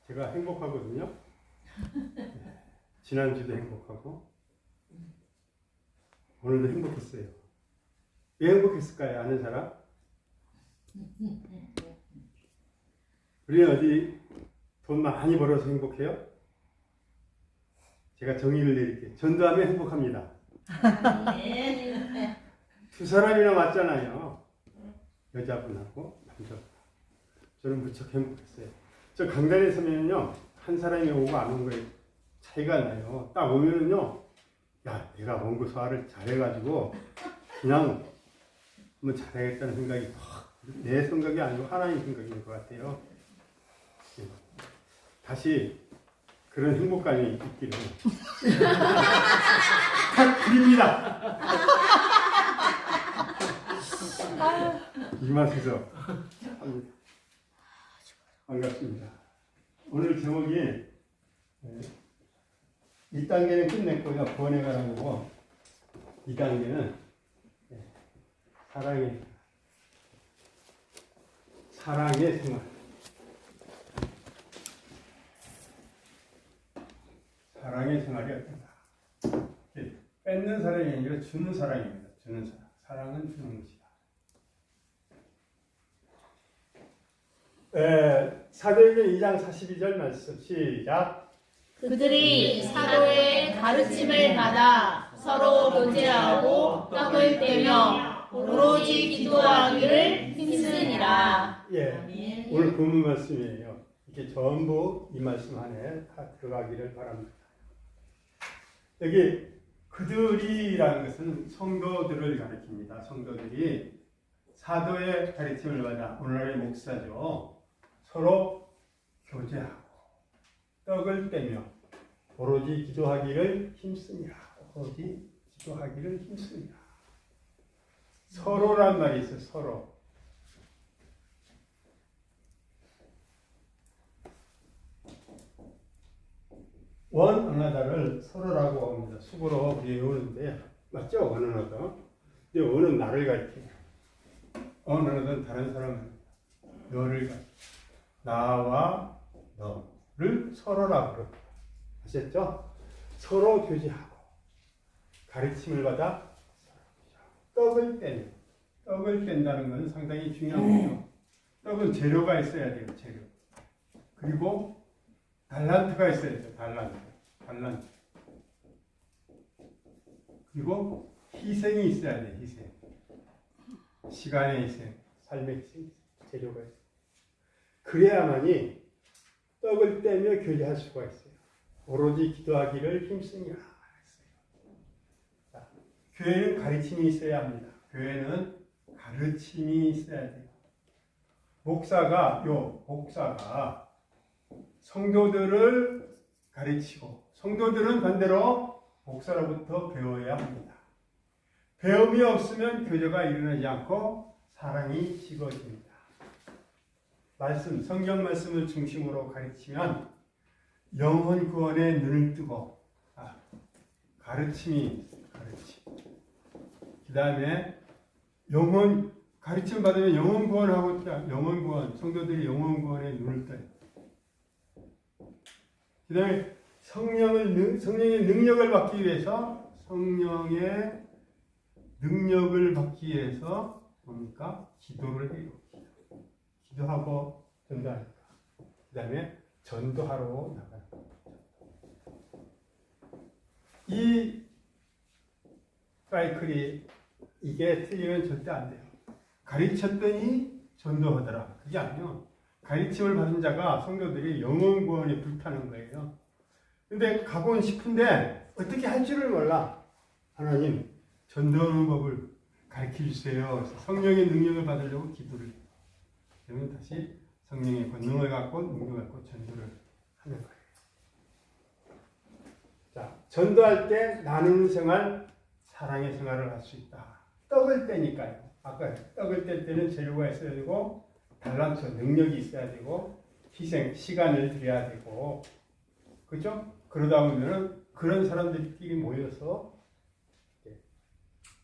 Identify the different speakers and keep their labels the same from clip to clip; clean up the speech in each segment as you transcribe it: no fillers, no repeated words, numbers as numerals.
Speaker 1: 제가 행복하거든요. 지난주도 행복하고 오늘도 행복했어요. 왜 행복했을까요? 아는 사람? 우리는 어디 돈 많이 벌어서 행복해요? 제가 정의를 내릴게요. 전도하면 행복합니다. 두 사람이나 맞잖아요. 여자분하고 남자분. 저는 무척 행복했어요. 저 강단에 서면요, 한 사람이 오고 안 온 거에 차이가 나요. 딱 오면은요, 야, 내가 원고 소화를 잘해가지고 그냥 한번 잘해야겠다는 생각이 내 생각이 아니고 하나님 생각인 것 같아요. 다시 그런 행복감이 있기를 드립니다. 이 맛에서 반갑습니다. 오늘 제목이 1단계는 끝냈고요. 구원에 관한 거고 2단계는 사랑의 생활. 사랑의 생활이 어떤가? 뺏는 사랑이 아니라 주는 사랑입니다. 주는 사랑. 사랑은 주는 것이다. 사도행전 2장 42절 말씀 시작.
Speaker 2: 그들이 사도의 가르침을 받아 서로 교제하고 떡을 떼며 오로지 기도하기를 힘쓰니라.
Speaker 1: 예, 오늘 본문 말씀이에요. 이게 전부 이 말씀 안에 다 들어가기를 바랍니다. 여기 그들이라는 것은 성도들을 가리킵니다. 성도들이 사도의 가르침을 받아 오늘날의 목사죠. 서로 교제하고 떡을 떼며 오로지 기도하기를 힘쓰니라. 오로지 기도하기를 힘쓰니라. 서로란 말이 있어요. 서로. 원 어나다를 서로라고 합니다. 수고로 우리 외우는데 맞죠? 원 어나다. 근데 원은 나를 가리켜요. 원 어나다는 다른 사람을 너를 가리켜. 나와 너를 서로라고 그럽니다. 아셨죠? 서로 교제하고 가르침을 받아 떡을 떼는. 떡을 뗀다는 것은 상당히 중요한 거죠. 떡은 재료가 있어야 돼요. 재료. 그리고 달란트가 있어야 돼요. 달란트. 그리고 희생이 있어야 돼요. 희생. 시간의 희생, 삶의 희생, 재료가 있어요. 그래야만이 떡을 떼며 교제할 수가 있어요. 오로지 기도하기를 힘쓰니라 했어요. 자, 교회는 가르침이 있어야 합니다. 교회는 가르침이 있어야 돼요. 목사가 성도들을 가르치고 성도들은 반대로 목사로부터 배워야 합니다. 배움이 없으면 교제가 일어나지 않고 사랑이 식어집니다. 성경 말씀을 중심으로 가르치면 영혼 구원에 눈을 뜨고 가르침. 그 다음에 가르침 받으면 영혼 구원하고 영혼 구원, 성도들이 영혼 구원에 눈을 떠요. 그 다음에 성령의 능력을 받기 위해서 뭡니까? 기도를 해요. 기도하고 전도하니까. 그 다음에 전도하러 나가는 거예요. 이 사이클이 이게 틀리면 절대 안 돼요. 가르쳤더니 전도하더라. 그게 아니요. 가르침을 받은 자가 성도들이 영혼 구원에 불타는 거예요. 근데 가고는 싶은데 어떻게 할 줄을 몰라. 하나님 전도하는 법을 가르쳐 주세요. 그래서 성령의 능력을 받으려고 기도를 해요. 그러면 다시 성령의 권능을 갖고 능력을 갖고 전도를 하는 거예요. 자, 전도할 때 나누는 생활, 사랑의 생활을 할 수 있다. 떡을 떼니까요. 아까 떡을 뗄 때는 재료가 있어야 되고 달란트, 능력이 있어야 되고 희생, 시간을 들여야 되고 그렇죠? 그러다 보면은 그런 사람들끼리 모여서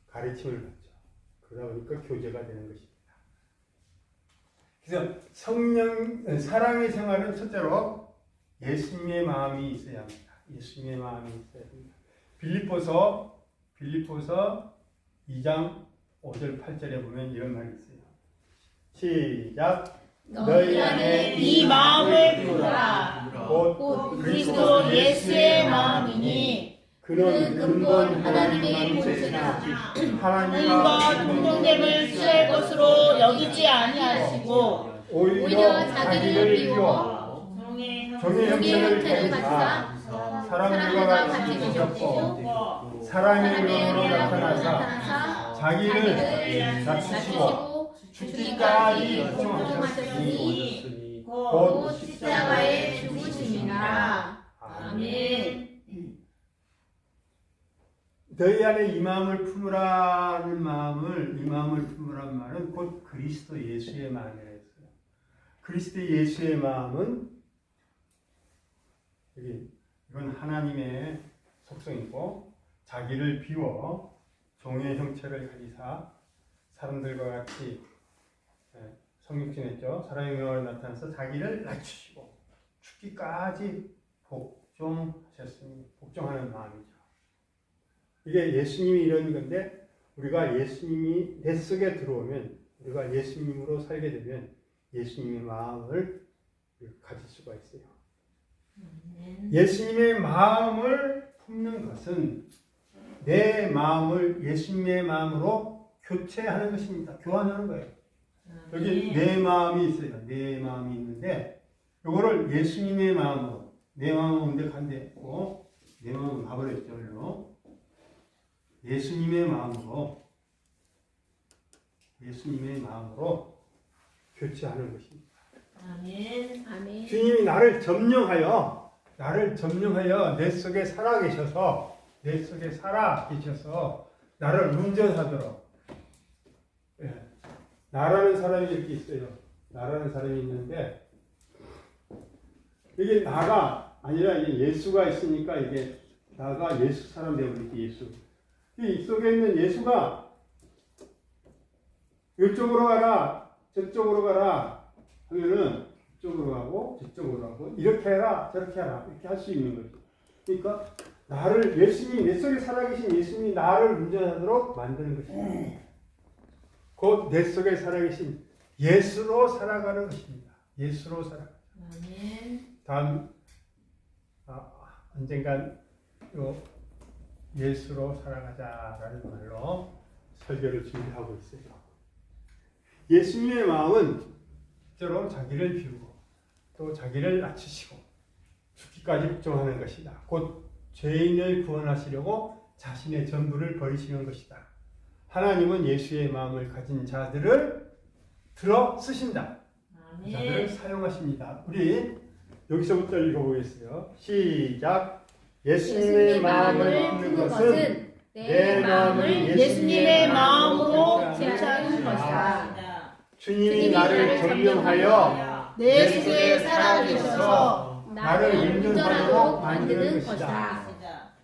Speaker 1: 가르침을 받죠. 그러다 보니까 교제가 되는 것입니다. 그래서 사랑의 생활은 첫째로 예수님의 마음이 있어야 합니다. 예수님의 마음이 있어야 합니다. 빌립보서 2장 5절 8절에 보면 이런 말이 있어요. 시작.
Speaker 2: 너희 안에 이 마음을 품으라. 곧 그리스도 예수의 마음이니 그는 근본 하나님의 본체라. 하나님과 동등됨을 취할 것으로 여기지 아니하시고 오히려 자기를 비워
Speaker 1: 종의
Speaker 2: 종의
Speaker 1: 형체를
Speaker 2: 형체를
Speaker 1: 가지사
Speaker 2: 가지사
Speaker 1: 사람들과 같이 계셨고 사람의 명으로 나타나사 자기를 낮추시고 죽기까지 복종하셨으니 곧
Speaker 2: 십자가에 죽으심이라. 아멘.
Speaker 1: 너희 안에 이 마음을 품으라는 이 마음을 품으라는 말은 곧 그리스도 예수의 마음이라 했어요. 그리스도 예수의 마음은 이건 하나님의 속성이고 자기를 비워 종의 형체를 가지사 사람들과 같이 성육신했죠. 사람의 명으로 나타나서 자기를 낮추시고 죽기까지 복종하셨으니 복종하는 마음이죠. 이게 예수님이 이런 건데 우리가 예수님이 내 속에 들어오면 우리가 예수님으로 살게 되면 예수님의 마음을 가질 수가 있어요. 예수님의 마음을 품는 것은 내 마음을 예수님의 마음으로 교체하는 것입니다. 교환하는 거예요. 여기 내 마음이 있어요. 내 마음이 있는데 이거를 예수님의 마음으로 내 마음은 온데 간대고 내 마음은 가버렸죠. 일로. 예수님의 마음으로 교체하는 것입니다.
Speaker 2: 아멘. 아멘.
Speaker 1: 주님이 나를 점령하여 내 속에 살아 계셔서 나를 운전하도록. 나라는 사람이 이렇게 있어요. 나라는 사람이 있는데 이게 나가 아니라 이게 예수가 있으니까 이게 나가 예수 사람 되어버리지. 예수. 이 속에 있는 예수가 이쪽으로 가라 저쪽으로 가라 하면은 이쪽으로 가고 저쪽으로 가고 이렇게 해라 저렇게 해라 이렇게 할 수 있는 거죠. 그러니까 나를 예수님이 내 속에 살아계신 예수님이 나를 운전하도록 만드는 것입니다. 곧 내 속에 살아계신 예수로 살아가는 것입니다. 예수로 살아가는 것입니다. 다음 언젠간 예수로 살아가자라는 말로 설교를 준비하고 있어요. 예수님의 마음은 실제로 자기를 비우고 또 자기를 낮추시고 죽기까지 복종하는 것이다. 곧 죄인을 구원하시려고 자신의 전부를 버리시는 것이다. 하나님은 예수의 마음을 가진 자들을 들어 쓰신다. 자들을 사용하십니다. 우리 여기서부터 읽어보겠어요. 시작. 예수님의 마음을 품는 것은 내 마음을
Speaker 2: 예수님의 마음으로 교체하는 것이다.
Speaker 1: 주님이 나를 점령하여
Speaker 2: 내 속에 살아계셔서
Speaker 1: 나를 운전하도록 만드는 것이다.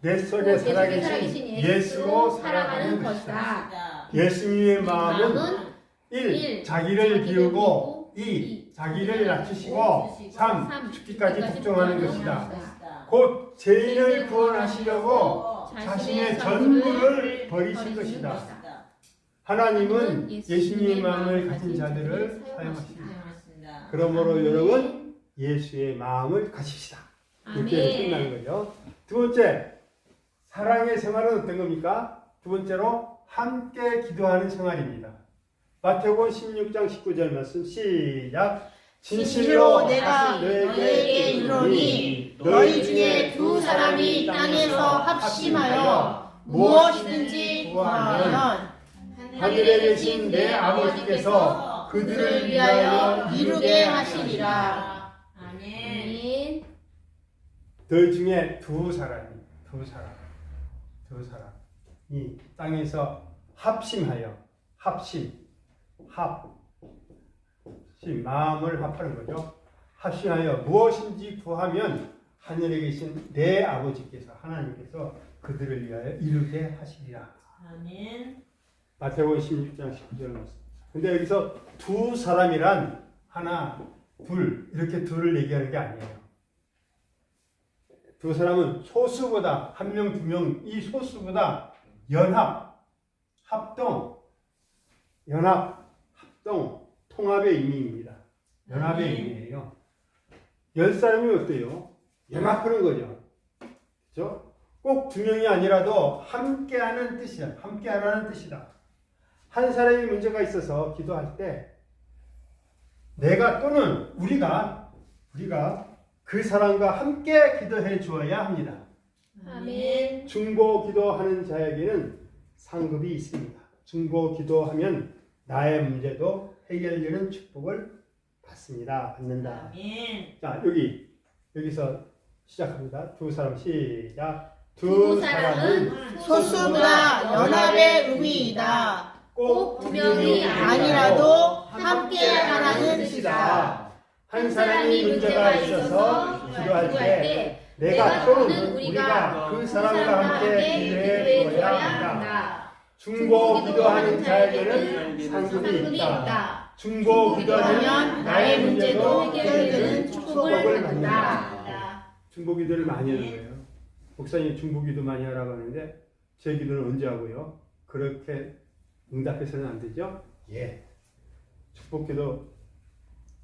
Speaker 1: 내 속에 살아계신 예수로 살아가는 것이다. 예수님의 마음은 1. 자기를 비우고 2. 자기를 낮추시고 3. 죽기까지 복종하는 것이다. 곧 죄인을 구원하시려고 자신의 전부를 버리신 것이다. 하나님은 예수님의 마음을 가진 자들을 사용하십니다. 그러므로 여러분 예수의 마음을 가집시다. 이렇게 끝나는 거죠. 두 번째, 사랑의 생활은 어떤 겁니까? 두 번째로 함께 기도하는 생활입니다. 마태복음 16장 19절 말씀 시작. 진실로 내가 너에게 이르노니 너희 중에 두 사람이 땅에서 합심하여 무엇이든지 구하면 하늘에 계신 내 아버지께서 그들을 위하여 이루게 하시리라.
Speaker 2: 아멘.
Speaker 1: 너희 중에 두 사람이 땅에서 합심하여 마음을 합하는 거죠. 합심하여 무엇인지 구하면 하늘에 계신 내 아버지께서 하나님께서 그들을 위하여 이루게 하시리라.
Speaker 2: 아멘.
Speaker 1: 마태복음 16장 19절 말씀. 근데 여기서 두 사람이란 하나, 둘 이렇게 둘을 얘기하는 게 아니에요. 두 사람은 소수보다 한 명, 두 명 이 소수보다 연합, 합동, 통합의 의미입니다. 연합의 의미예요. 10사람이 어때요? 연합하는 거죠. 그렇죠? 꼭 두 명이 아니라도 함께하는 뜻이야. 함께하라는 뜻이다. 한 사람이 문제가 있어서 기도할 때 내가 또는 우리가 그 사람과 함께 기도해 주어야 합니다.
Speaker 2: 아멘.
Speaker 1: 중보 기도하는 자에게는 상급이 있습니다. 중보 기도하면 나의 문제도 해결되는 축복을 받는다.
Speaker 2: 아멘.
Speaker 1: 자, 여기서 시작합니다. 두 사람 시작.
Speaker 2: 두 사람은
Speaker 3: 소수보다 연합의 의미이다.
Speaker 1: 꼭
Speaker 2: 두 명이
Speaker 3: 아니라도 함께 하라는 뜻이다.
Speaker 1: 한 사람이 문제가 있어서 기도할 때 내가 또는 우리가 그 사람과 함께 기도해 주어야 한다. 중보 기도하는 자에게는 상급이 있다. 중보 기도하면 나의 문제도 해결되는 축복을 받는다. 중보 기도를 많이 하는 거예요. 목사님 중보 기도 많이 하라고 하는데 제 기도는 언제 하고요? 그렇게 응답해서는 안 되죠? 예. 축복 기도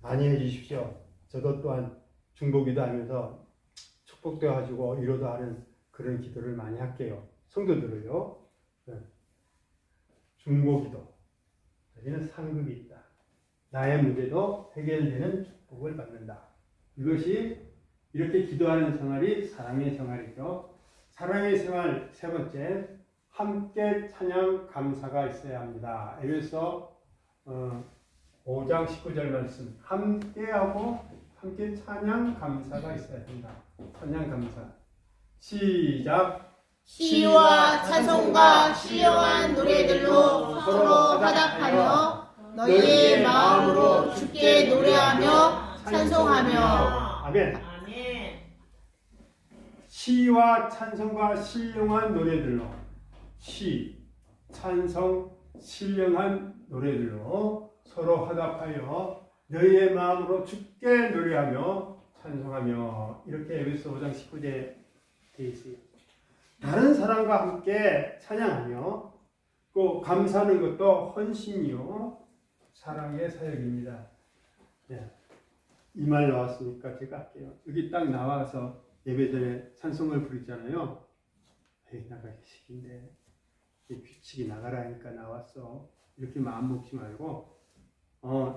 Speaker 1: 많이 해주십시오. 저도 또한 중보 기도 하면서 축복도 가지고 위로도 하는 그런 기도를 많이 할게요. 성도들을요. 네. 중보 기도. 여기는 상급이 있다. 나의 문제도 해결되는 축복을 받는다. 이것이 이렇게 기도하는 생활이 사랑의 생활이죠. 사랑의 생활 세 번째, 함께 찬양 감사가 있어야 합니다. 에베소 5장 19절 말씀, 함께하고 함께 찬양 감사가 있어야 된다. 찬양 감사. 시작.
Speaker 3: 시와 찬송과 신령한 노래들로 서로 화답하여 너희의 마음으로 주께 노래하며 찬송하며.
Speaker 1: 아멘.
Speaker 2: 아멘.
Speaker 1: 시와 찬송과 신령한 노래들로, 시, 찬송, 신령한 노래들로 서로 화답하여 너희의 마음으로 주께 노래하며 찬송하며. 이렇게 에베소 5장 19절에 되어 있어요. 다른 사람과 함께 찬양하며 또 감사하는 것도 헌신이요 사랑의 사역입니다. 네. 이 말 나왔으니까 제가 할게요. 여기 딱 나와서 예배 전에 찬송을 부르잖아요. 에이, 나가 식인데 규칙이 나가라 하니까 나왔어. 이렇게 마음 먹지 말고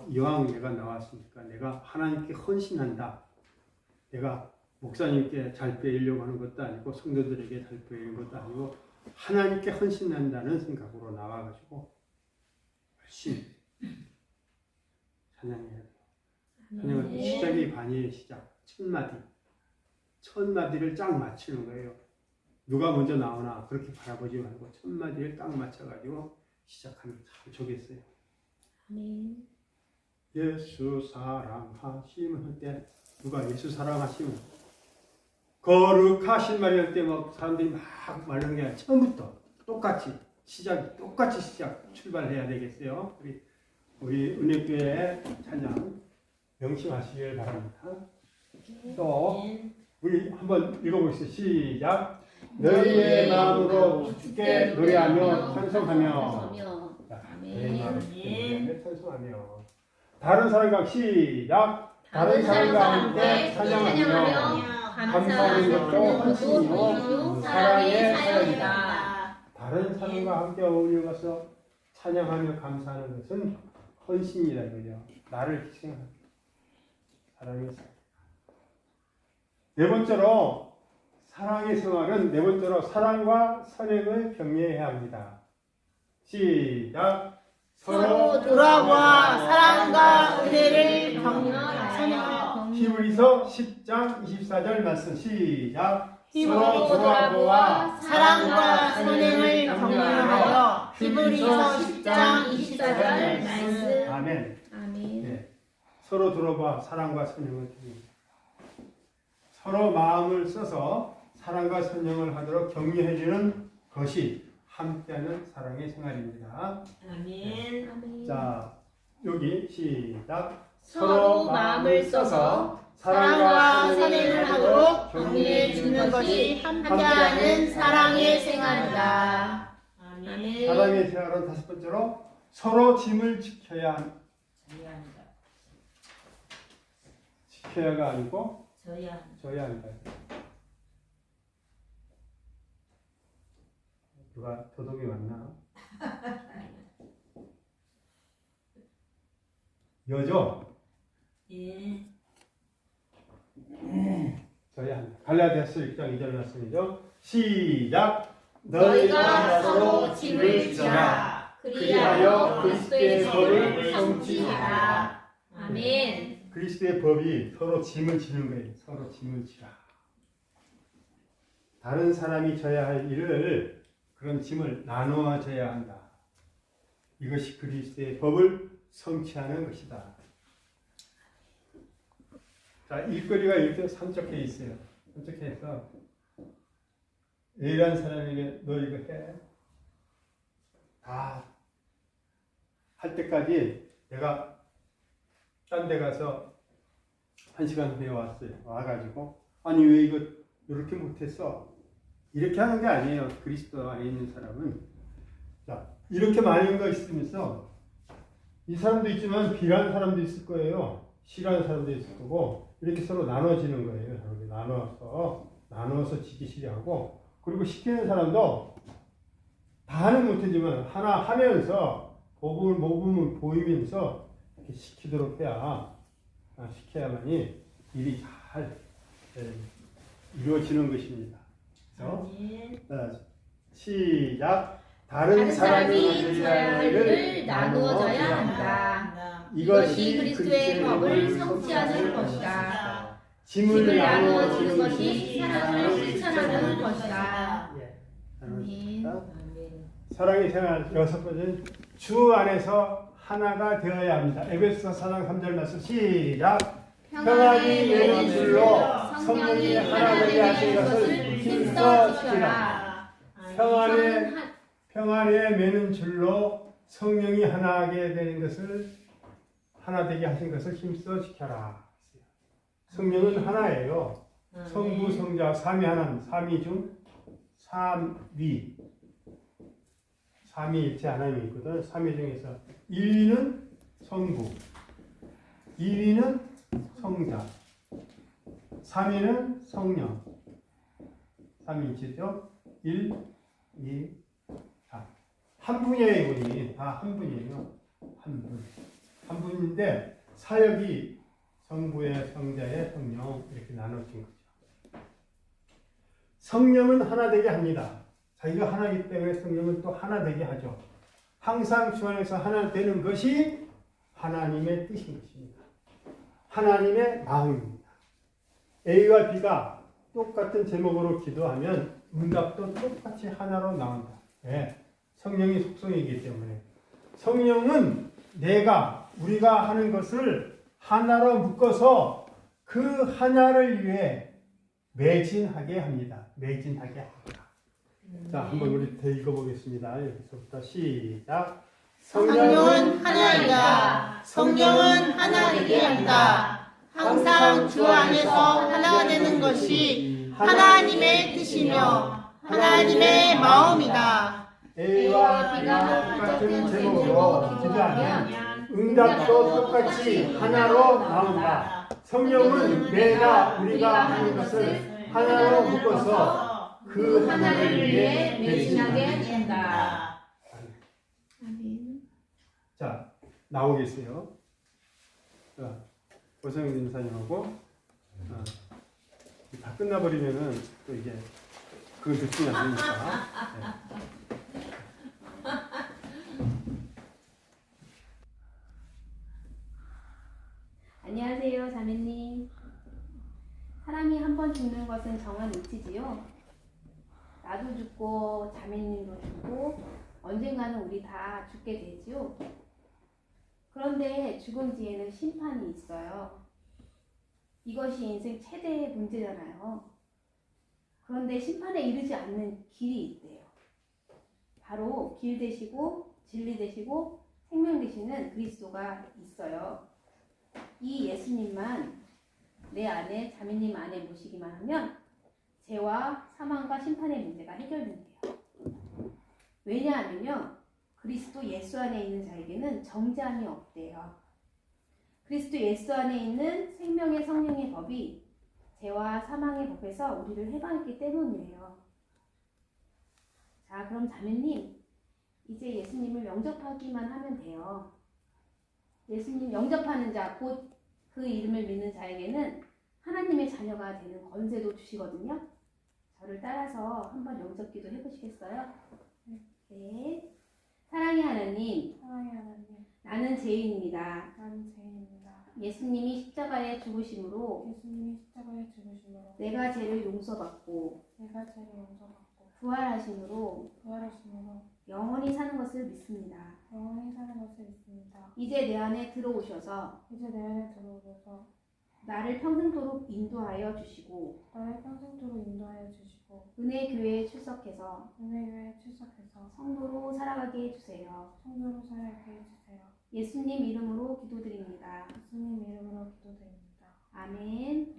Speaker 1: 이왕 내가 나왔으니까 내가 하나님께 헌신한다. 내가 목사님께 잘 빼이려고 하는 것도 아니고 성도들에게 잘 빼이는 것도 아니고 하나님께 헌신한다는 생각으로 나와가지고 열심히 찬양해야 돼요. 찬양은 시작이 반이에요. 시작. 첫 마디를 쫙 맞추는 거예요. 누가 먼저 나오나 그렇게 바라보지 말고 첫 마디를 딱 맞춰가지고 시작하면 참 좋겠어요.
Speaker 2: 아멘.
Speaker 1: 예수 사랑하시면 할 때 누가 예수 사랑하시면 거룩하신 말이 할 때 막 사람들이 막 말하는 게 아니라 처음부터 똑같이 시작 출발해야 되겠어요. 우리 은혜교회 찬양 명심하시길 바랍니다. 또 우리 한번 읽어보겠습니다. 시작. 너희의 마음으로 주께 노래하며 찬송하며. 너희의 마음으로 주께 노래하며 찬송하며. 다른 사람과 시작. 다른 사람과 함께 찬양하며 감사하는 것도 헌신이요 사랑의 사역이다. 다른 사람과 함께 어울려서 찬양하며 감사하는 것은 헌신이다 이거죠. 나를 희생하는 사랑의 사역. 네 번째로 사랑의 생활은 네 번째로 사랑과 선행을 격려해야 합니다. 시작.
Speaker 3: 서로 돌아보아 사랑과 은혜를 격려하여.
Speaker 1: 히브리서 10장 24절 말씀 시작.
Speaker 3: 서로 돌아보아 사랑과 선행을 격려하여. 히브리서 10장 24절 말씀.
Speaker 1: 아멘.
Speaker 2: 아멘.
Speaker 1: 네. 서로 돌아봐 사랑과 선행을 격려합니다. 서로 마음을 써서 사랑과 선행을 하도록 격려해주는 것이 함께하는 사랑의 생활입니다.
Speaker 2: 아멘. 아멘.
Speaker 1: 자, 여기 시작.
Speaker 2: 서로 마음을 써서
Speaker 3: 사랑과 선행을 하도록 격려해 주는 되는 것이 함께하는 사랑의 생활이다.
Speaker 2: 아멘.
Speaker 1: 사랑의 생활은 다섯 번째로 서로 짐을 지켜야
Speaker 2: 저야
Speaker 1: 지켜야가 아니고
Speaker 2: 저야
Speaker 1: 져야 한다. 누가 도둑이 왔나? 여죠?
Speaker 2: 예.
Speaker 1: 져야 한다. 갈라디아서 6장 2절 말씀이죠. 시작.
Speaker 3: 너희가 서로 짐을 지라. 그리하여 그리스도의 법을 성취하라.
Speaker 2: 아멘.
Speaker 1: 그리스도의 법이 서로 짐을 지는 거예요. 서로 짐을 지라. 다른 사람이 져야 할 일을 그런 짐을 나누어 져야 한다. 이것이 그리스도의 법을 성취하는 것이다. 자, 일거리가 이렇게 산적해 있어요. 산적해서 A라는 사람에게 너 이거 해. 다 할 때까지 내가 딴 데 가서 1시간 후에 왔어요. 와가지고 아니 왜 이거 이렇게 못했어? 이렇게 하는 게 아니에요. 그리스도 안에 있는 사람은. 자, 이렇게 많은 거 있으면서 이 사람도 있지만 비라는 사람도 있을 거예요. 싫어하는 사람도 있을 거고 이렇게 서로 나눠지는 거예요. 이렇게 나눠서 지기 싫어하고 그리고 시키는 사람도 다는 못하지만 하나 하면서 모범을 보이면서 이렇게 시키도록 시켜야만이 일이 잘 이루어지는 것입니다. 그래서
Speaker 2: 아멘.
Speaker 1: 시작.
Speaker 3: 다른 사람이 져야 할 일을 나누어져야 한다. 이것이 그리스도의 법을 성취하는 것이다. 짐을 나누어 지는 것이 사랑을 실천하는 것이다. 아멘.
Speaker 2: 아멘.
Speaker 1: 사랑의 생활 여섯 번째는 주 안에서 하나가 되어야 합니다. 에베소서 4장 3절 말씀 시작. 평안이 매는 줄로 성령이 하나 되게 하신 것을 힘써 지키라. 평안에 매는 줄로 성령이 하나하게 되는 것을 하나 되게 하신 것을 힘써 지켜라. 성령은 하나예요. 성부, 성자, 삼위 하나님, 삼위 중 삼위. 삼위일체 하나님이 있거든. 삼위 중에서 1위는 성부, 2위는 성자, 3위는 성령. 삼위일체죠. 1, 2, 3. 한 분이에요, 이분이. 다 한 분이에요. 한 분. 한 분인데 사역이 성부의, 성자의, 성령 이렇게 나눠진 거죠. 성령은 하나 되게 합니다. 자기가 하나이기 때문에 성령은 또 하나 되게 하죠. 항상 주 안에서 하나 되는 것이 하나님의 뜻인 것입니다. 하나님의 마음입니다. A와 B가 똑같은 제목으로 기도하면 응답도 똑같이 하나로 나온다. 네. 성령이 속성이기 때문에. 성령은 우리가 하는 것을 하나로 묶어서 그 하나를 위해 매진하게 합니다. 매진하게 합니다. 자, 한번 우리 더 읽어보겠습니다. 여기서부터 시작.
Speaker 3: 성령은 하나이다. 성령은 하나 되게 한다. 항상 주 안에서 하나 되는 것이 하나님의 뜻이며 하나님의 마음이다.
Speaker 1: A와 B가 똑같은 제목으로 기도하면 응답도 똑같이 하나로 나온다. 성령은 우리가 하는 것을 하나로 묶어서 그 하나를 위해
Speaker 3: 매진하게 된다.
Speaker 1: 자, 나오겠어요. 오성윤 인사님하고 다 끝나버리면은 또 이게 그건 느낌이 안 되니까.
Speaker 4: 안녕하세요, 자매님. 사람이 한 번 죽는 것은 정한 이치지요. 나도 죽고 자매님도 죽고 언젠가는 우리 다 죽게 되지요. 그런데 죽음 뒤에는 심판이 있어요. 이것이 인생 최대의 문제잖아요. 그런데 심판에 이르지 않는 길이 있대요. 바로 길 되시고 진리 되시고 생명 되시는 그리스도가 있어요. 이 예수님만 내 안에, 자매님 안에 모시기만 하면 죄와 사망과 심판의 문제가 해결된대요. 왜냐하면요, 그리스도 예수 안에 있는 자에게는 정죄함이 없대요. 그리스도 예수 안에 있는 생명의 성령의 법이 죄와 사망의 법에서 우리를 해방했기 때문이에요. 자, 그럼 자매님, 이제 예수님을 영접하기만 하면 돼요. 예수님 영접하는 자, 곧 그 이름을 믿는 자에게는 하나님의 자녀가 되는 권세도 주시거든요. 저를 따라서 한번 영접기도 해보시겠어요? 네. 사랑의 하나님,
Speaker 3: 사랑의 하나님,
Speaker 4: 나는 죄인입니다.
Speaker 3: 나는 죄인입니다.
Speaker 4: 예수님이 십자가에 죽으심으로
Speaker 3: 예수님이 십자가에 죽으심으로
Speaker 4: 내가 죄를 용서받고
Speaker 3: 내가 죄를 용서받고
Speaker 4: 부활하심으로
Speaker 3: 부활하심으로
Speaker 4: 영원히 사는 것을 믿습니다.
Speaker 3: 영원히 사는 것을 믿습니다.
Speaker 4: 이제 내 안에 들어오셔서
Speaker 3: 이제 내 안에 들어오셔서
Speaker 4: 나를 평생도록 인도하여 주시고
Speaker 3: 나를 평생토록 인도하여 주시고
Speaker 4: 은혜 교회에 출석해서
Speaker 3: 은혜교회에 출석해서
Speaker 4: 성도로 살아가게 해주세요.
Speaker 3: 성도로 살게 해주세요.
Speaker 4: 예수님 이름으로 기도드립니다.
Speaker 3: 예수님 이름으로 기도드립니다.
Speaker 4: 아멘.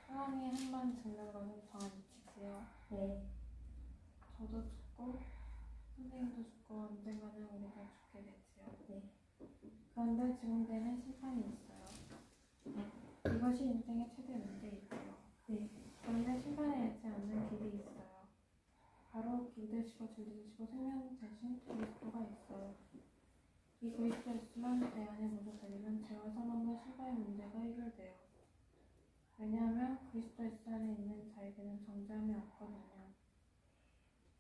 Speaker 3: 사랑이 한 번 죽는 것은 정한 이치지요.
Speaker 4: 네.
Speaker 3: 저도 죽고 선생님도 죽고 언젠가는 우리가 죽게 되지요.
Speaker 4: 네.
Speaker 3: 그런데 죽음에는 심판이 있어요. 이것이 인생의 최대 문제이고요.
Speaker 4: 네.
Speaker 3: 그런데 심판에 있지 않는 길이 있어요. 바로 길 되시고 줄 되시고 생명 대신 그리스도가 있어요. 이 그리스도 있으면 내 안에 모두 달리는 죄와 사망과 심판의 문제가 해결돼요. 왜냐하면 그리스도 예수 안에 있는 자에게는 정죄함이 없거든요.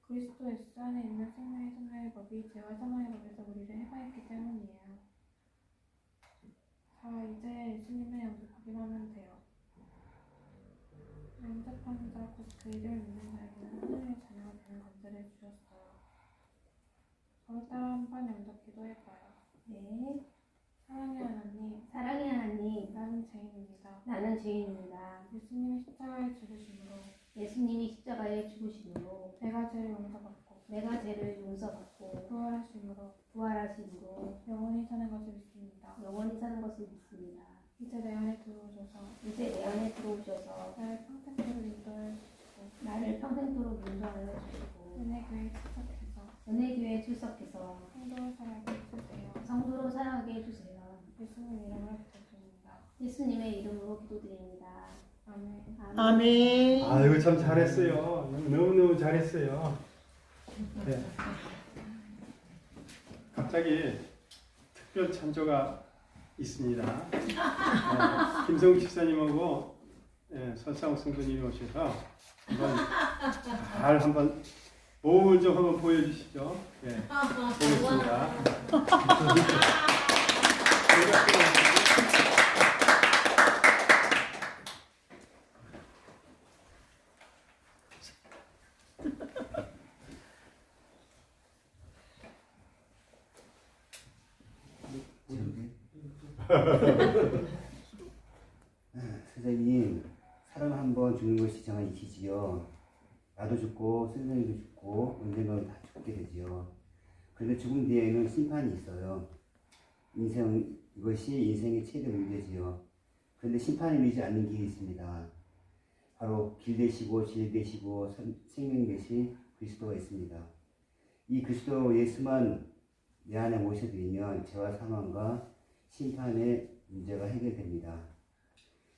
Speaker 3: 그리스도 예수 안에 있는 생명의 성령의 법이 죄와 사망의 법에서 우리를 해방했기 때문이에요. 자, 이제 예수님을 영접하기만 하면 돼요. 영접하는 자, 곧 그 이름을 믿는 자에게는 하나님의 자녀가 되는 권세를 주셨어요. 저를 따라 한번 영접기도 해봐요.
Speaker 4: 네.
Speaker 3: 사랑의 하나님,
Speaker 4: 사랑의 하나님,
Speaker 3: 나는 죄인입니다.
Speaker 4: 나는 죄인입니다.
Speaker 3: 예수님이 십자가에 죽으심으로
Speaker 4: 예수님이 십자가에 죽으심으로
Speaker 3: 내가 죄를 용서받고
Speaker 4: 내가 죄를 용서받고
Speaker 3: 부활하심으로
Speaker 4: 부활하심으로
Speaker 3: 영원히 사는 것을 믿습니다.
Speaker 4: 영원히 사는 것을 믿습니다.
Speaker 3: 이제 내 안에 들어오셔서
Speaker 4: 이제 내 안에 들어오셔서
Speaker 3: 나를 평생토록 인도하여 주시고
Speaker 4: 나를 평생토록 인도하여 주시고
Speaker 3: 은혜교회에 출석해서
Speaker 4: 은혜교회에 출석해서
Speaker 3: 성도로 살게 해주세요.
Speaker 4: 성도로 살아가게 해주세요.
Speaker 3: 예수님 이름으로 기도드립니다.
Speaker 4: 예수님의 이름으로 기도드립니다.
Speaker 3: 아멘.
Speaker 2: 아멘.
Speaker 1: 아이고 참 잘했어요. 너무너무 잘했어요. 네. 갑자기 특별 찬조가 있습니다. 김성욱 집사님하고 설상욱 성도님이 오셔서 한번 몸을 좀 한번 보여주시죠. 네, 보겠습니다.
Speaker 5: 선생님, 사람 한 번 죽는 것이 정한 이치지요. 나도 죽고 선생님도 죽고 언젠가는 다 죽게 되지요. 그런데 죽음 뒤에는 심판이 있어요. 이것이 인생의 최대 문제지요. 그런데 심판을 미지 않는 길이 있습니다. 바로 길 되시고 질 되시고 생명 되신 그리스도가 있습니다. 이 그리스도 예수만 내 안에 모셔드리면 죄와 사망과 심판의 문제가 해결됩니다.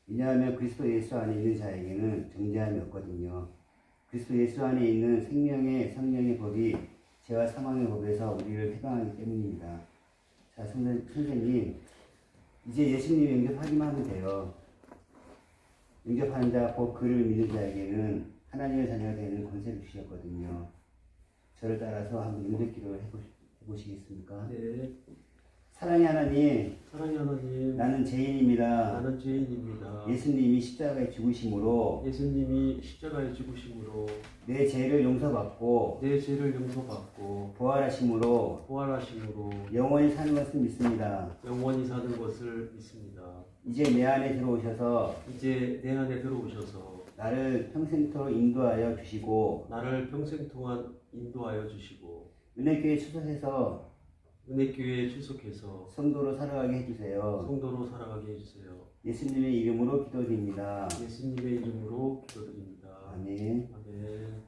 Speaker 5: 왜냐하면 그리스도 예수 안에 있는 자에게는 정죄함이 없거든요. 그리스도 예수 안에 있는 생명의 성령의 법이 죄와 사망의 법에서 우리를 해방하기 때문입니다. 자, 선생님, 이제 예수님 영접하기만 하면 돼요. 영접하는 자, 곧 그를 믿는 자에게는 하나님의 자녀가 되는 권세를 주셨거든요. 저를 따라서 한번 영접기도를 해보시겠습니까?
Speaker 2: 네.
Speaker 5: 사랑의 하나님,
Speaker 2: 사랑의 하나님,
Speaker 5: 나는 죄인입니다.
Speaker 2: 나는 죄인입니다.
Speaker 5: 예수님이 십자가에 죽으심으로
Speaker 2: 예수님이 십자가에 죽으심으로
Speaker 5: 내 죄를 용서받고
Speaker 2: 내 죄를 용서받고
Speaker 5: 부활하심으로
Speaker 2: 부활하심으로
Speaker 5: 영원히 사는 것을 믿습니다.
Speaker 2: 영원히 사는 것을 믿습니다.
Speaker 5: 이제 내 안에 들어오셔서
Speaker 2: 이제 내 안에 들어오셔서
Speaker 5: 나를 평생토록 인도하여 주시고
Speaker 2: 나를 평생 동안 인도하여 주시고
Speaker 5: 은혜교회 출석해서
Speaker 2: 은혜교회에 출석해서
Speaker 5: 성도로 살아가게 해주세요.
Speaker 2: 성도로 살아가게 해주세요.
Speaker 5: 예수님의 이름으로 기도드립니다.
Speaker 2: 예수님의 이름으로 기도드립니다.
Speaker 5: 아멘.
Speaker 2: 아멘.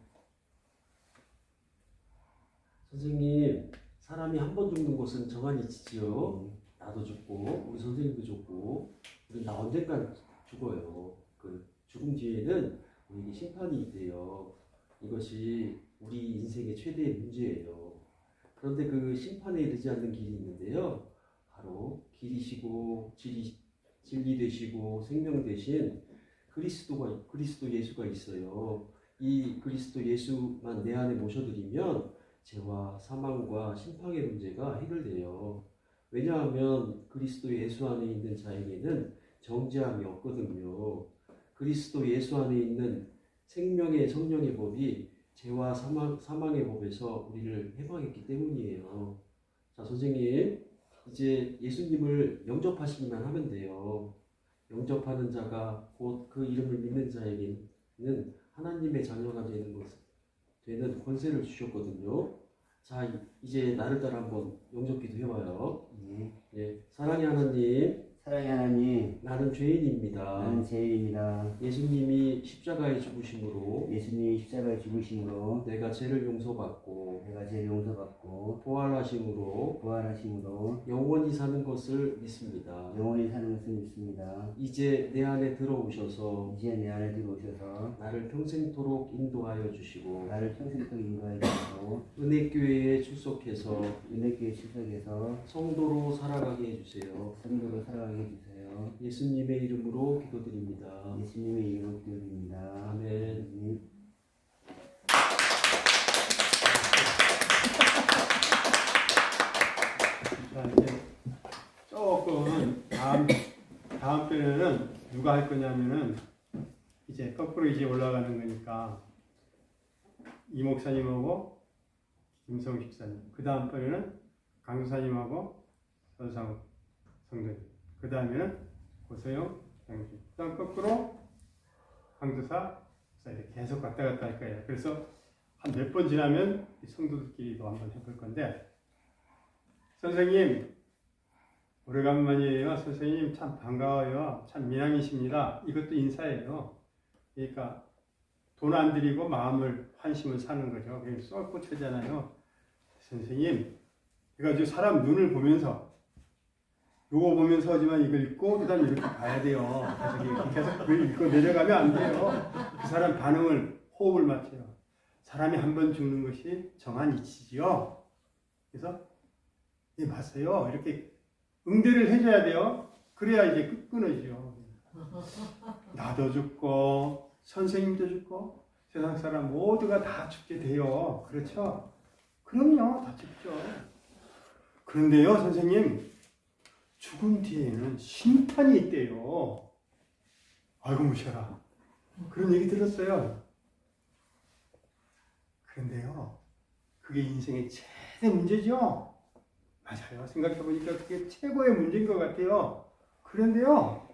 Speaker 2: 선생님, 사람이 한 번 죽는 곳은 정한이 지지요. 나도 죽고 우리 선생님도 죽고 우리 나 언젠간 죽어요. 그 죽음 뒤에는 우리에게 심판이 있대요. 이것이 우리 인생의 최대의 문제예요. 그런데 그 심판에 이르지 않는 길이 있는데요. 바로 길이시고 진리 되시고 생명 되신 그리스도 예수가 있어요. 이 그리스도 예수만 내 안에 모셔드리면 죄와 사망과 심판의 문제가 해결돼요. 왜냐하면 그리스도 예수 안에 있는 자에게는 정죄함이 없거든요. 그리스도 예수 안에 있는 생명의 성령의 법이 죄와 사망의 법에서 우리를 해방했기 때문이에요. 자, 선생님, 이제 예수님을 영접하시기만 하면 돼요. 영접하는 자가 곧 그 이름을 믿는 자에게는 하나님의 자녀가 되는 권세를 주셨거든요. 자, 이제 나를 따라 한번 영접기도 해봐요. 예, 사랑의 하나님,
Speaker 5: 사랑의 하나님,
Speaker 2: 나는 죄인입니다.
Speaker 5: 나는 죄인입니다.
Speaker 2: 예수님이 십자가에 죽으심으로
Speaker 5: 예수님이 십자가에 죽으심으로
Speaker 2: 내가 죄를 용서받고
Speaker 5: 내가 죄를 용서받고
Speaker 2: 부활하심으로
Speaker 5: 부활하심으로
Speaker 2: 영원히 사는 것을 믿습니다.
Speaker 5: 영원히 사는 것을 믿습니다.
Speaker 2: 이제 내 안에 들어오셔서
Speaker 5: 이제 내 안에 들어오셔서
Speaker 2: 나를 평생토록 인도하여 주시고
Speaker 5: 나를 평생토록 인도하여 주시고
Speaker 2: 은혜교회에 출석해서
Speaker 5: 은혜교회 출석해서
Speaker 2: 성도로 살아가게 해주세요.
Speaker 5: 성도로 살아가게 해주세요.
Speaker 2: 예수님의 이름으로 기도드립니다.
Speaker 5: 예수님의 이름으로 기도드립니다.
Speaker 2: 아멘.
Speaker 1: 자, 이제 조금 다음 편에는 누가 할 거냐면은 이제 거꾸로 이제 올라가는 거니까 이 목사님하고 김성 집사님, 그 다음 번에는 강사님하고 선상 성도님, 그 다음에는 고소영 장로님, 그 다음 거꾸로 강도사 이렇게 계속 왔다 갔다 할 거예요. 그래서 한 몇 번 지나면 성도들끼리도 한번 해볼 건데, 선생님 오래간만이에요. 선생님 참 반가워요. 참 미남이십니다. 이것도 인사예요. 그러니까 돈 안 들이고 마음을 환심을 사는 거죠. 그냥 쏠꽃하잖아요. 선생님, 그래가지고 사람 눈을 보면서 요거 보면서 하지만 이걸 읽고 그 다음에 이렇게 봐야 돼요. 계속 그걸 읽고 내려가면 안 돼요. 그 사람 반응을 호흡을 맞춰요. 사람이 한 번 죽는 것이 정한 이치지요. 그래서 예, 맞아요. 이렇게 응대를 해줘야 돼요. 그래야 이제 끊어지죠. 나도 죽고 선생님도 죽고 세상 사람 모두가 다 죽게 돼요. 그렇죠? 그럼요. 다 죽죠. 그런데요, 선생님, 죽음 뒤에는 심판이 있대요. 아이고 무셔라. 그런 얘기 들었어요. 그런데요, 그게 인생의 최대 문제죠. 맞아요. 생각해보니까 그게 최고의 문제인 것 같아요. 그런데요,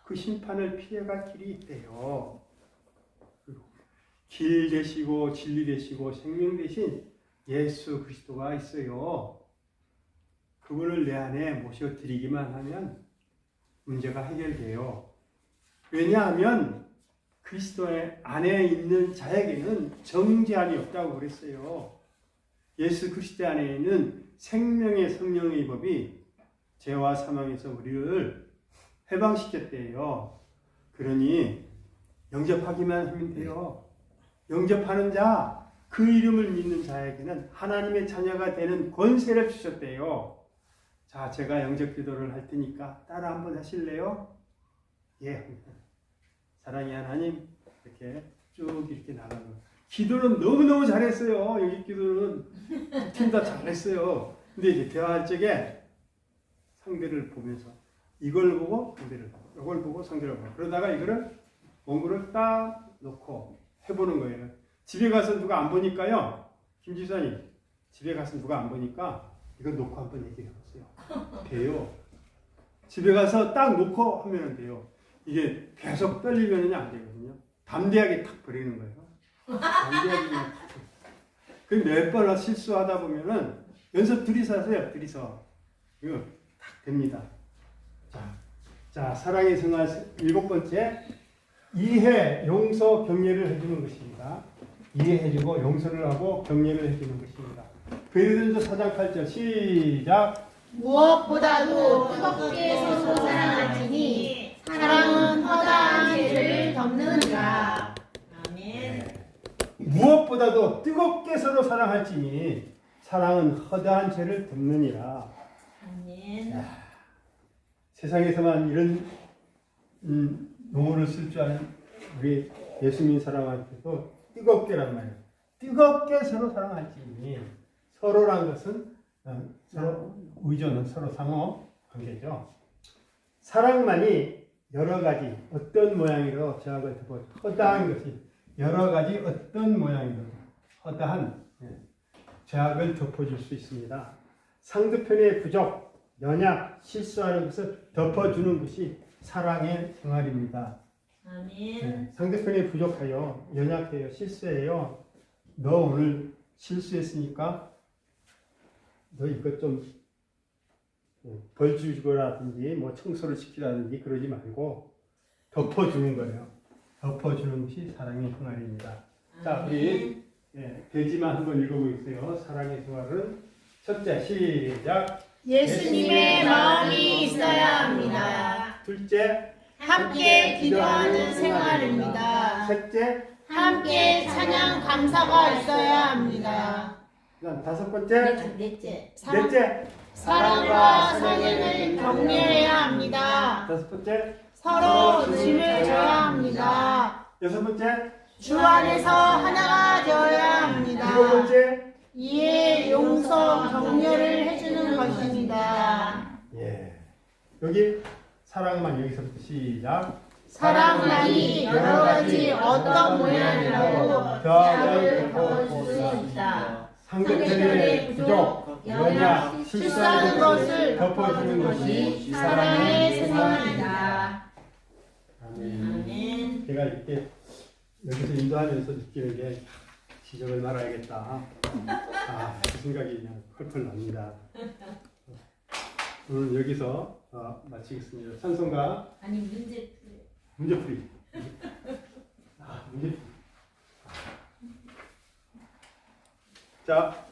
Speaker 1: 그 심판을 피해갈 길이 있대요. 길 되시고 진리 되시고 생명 되신 예수 그리스도가 있어요. 그분을 내 안에 모셔드리기만 하면 문제가 해결돼요. 왜냐하면 그리스도 안에 있는 자에게는 정죄함이 없다고 그랬어요. 예수 그리스도 안에 있는 생명의 성령의 법이 죄와 사망에서 우리를 해방시켰대요. 그러니 영접하기만 하면 돼요. 영접하는 자, 그 이름을 믿는 자에게는 하나님의 자녀가 되는 권세를 주셨대요. 자, 제가 영접 기도를 할 테니까 따라 한번 하실래요? 예. 사랑의 하나님, 이렇게 쭉 이렇게 나가는 거예요. 기도는 너무너무 잘했어요. 여기 기도는 두 팀 다 잘했어요. 근데 이제 대화할 적에 상대를 보면서 이걸 보고 상대를 보고 이걸 보고 상대를 보고 그러다가 이거를 원고를 딱 놓고 해보는 거예요. 집에 가서 누가 안 보니까요. 김 지사님, 집에 가서 누가 안 보니까 이거 놓고 한번 얘기해 보세요. 돼요. 집에 가서 딱 놓고 하면 돼요. 이게 계속 떨리면 안 되거든요. 담대하게 탁 버리는 거예요. 담대하게 탁. 그 몇 번 실수하다 보면은 연습 둘이서 하세요. 둘이서. 이거 딱 됩니다. 자, 사랑의 생활 7번째. 이해, 용서, 격려를 해주는 것입니다. 이해해주고 용서를 하고 격려를 해주는 것입니다. 베드로전서 4장 8절 시작.
Speaker 6: 무엇보다도 뜨겁게 서로 사랑하시니 사랑은 허다한 죄를 덮느니라. 아멘.
Speaker 1: 무엇보다도 뜨겁게 서로 사랑할지니 사랑은 허다한 죄를 덮느니라.
Speaker 6: 아멘.
Speaker 1: 세상에서만 이런 용어를 쓸 줄 아는 우리 예수님 사람한테도 뜨겁게란 말이에요. 뜨겁게 서로 사랑할지니 서로란 것은 서로 의존은 서로 상호 관계죠. 사랑만이 여러 가지 어떤 모양으로 죄악을 덮어 허다한 것이 여러 가지 어떤 모양으로 허다한 죄악을 덮어줄 수 있습니다. 상대편의 부족, 연약, 실수하는 것을 덮어주는 것이 사랑의 생활입니다.
Speaker 6: 아멘.
Speaker 1: 상대편이 부족해요. 연약해요. 실수해요. 너 오늘 실수했으니까 너 이것 좀 벌 주거라든지 뭐 청소를 시키라든지 그러지 말고 덮어주는 거예요. 덮어주는 것이 사랑의 생활입니다. 자, 우리 돼지만 한번 읽어보겠어요. 사랑의 생활은 첫째 시작.
Speaker 6: 예수님의 마음이 있어야 합니다.
Speaker 1: 둘째,
Speaker 6: 함께 기도하는 생활입니다.
Speaker 1: 셋째,
Speaker 6: 함께 찬양 감사가 있어야 합니다.
Speaker 1: 그다음 다섯 번째,
Speaker 6: 넷째.
Speaker 1: 넷째,
Speaker 6: 사랑과 선행을 격려해야 합니다.
Speaker 1: 다섯 번째,
Speaker 6: 서로 짐을 져야 합니다.
Speaker 1: 여섯 번째,
Speaker 6: 주 안에서 하나가 되어야 합니다.
Speaker 1: 일곱 번째.
Speaker 6: 이해, 용서, 격려를 해주는 것입니다.
Speaker 1: 예. 여기 사랑만 여기서부터 시작.
Speaker 6: 사랑만이 여러 가지 어떤 모양이라도
Speaker 1: 죄악을
Speaker 6: 덮어줄 수 있다.
Speaker 1: 상대편의 부족, 연약,
Speaker 6: 실수하는 것을
Speaker 1: 덮어주는 것이
Speaker 6: 사랑의 생활이다.
Speaker 1: 아멘. 제가 이렇게 여기서 인도하면서 느끼는 게 지적을 말아야겠다. 그 생각이 그냥 펄펄 납니다. 오늘 여기서 마치겠습니다. 찬송가
Speaker 6: 아니 문제풀이.
Speaker 1: 문제풀이. 문제풀이. 자,